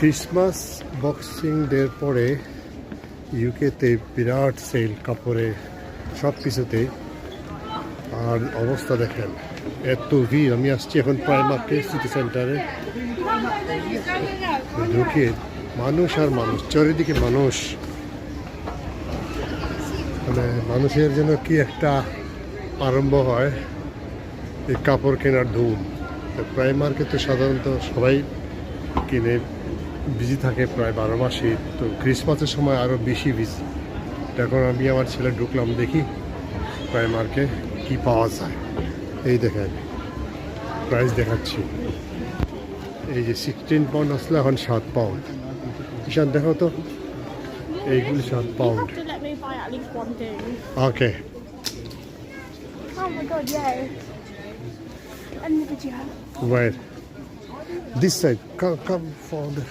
Christmas boxing ডের পরে ইউকেতে বিরাট সেল কাপড়ে সব কিছুতে। আর অবস্থা দেখেন, এত ভিড়। আমি আসছি এখন প্রাইমার্কে সিটি সেন্টারে, ঢুকে মানুষ আর মানুষ, চারিদিকে মানুষ। মানে মানুষের জন্য কি একটা আরম্ভ হয় এই কাপড় কেনার ধুম। প্রাইমার্কে তো সাধারণত সবাই কিনে, বিজি থাকে প্রায় 12 মাসই। তো ক্রিসমাসের সময় আরও বেশি বিজি। এখন আমি আমার ছেলে ঢুকলাম, দেখি প্রাইমার্কে কি পাওয়া যায়। এই দেখেন প্রাইস দেখাচ্ছি। এই যে 16 পাউন্ড আসলে এখন 7 পাউন্ড। ঈশান দেখো তো, এইগুলি 7 pound. You have to let me buy at least one thing. Okay, Oh my god, yeah. And did you have? where? This side. Come for the...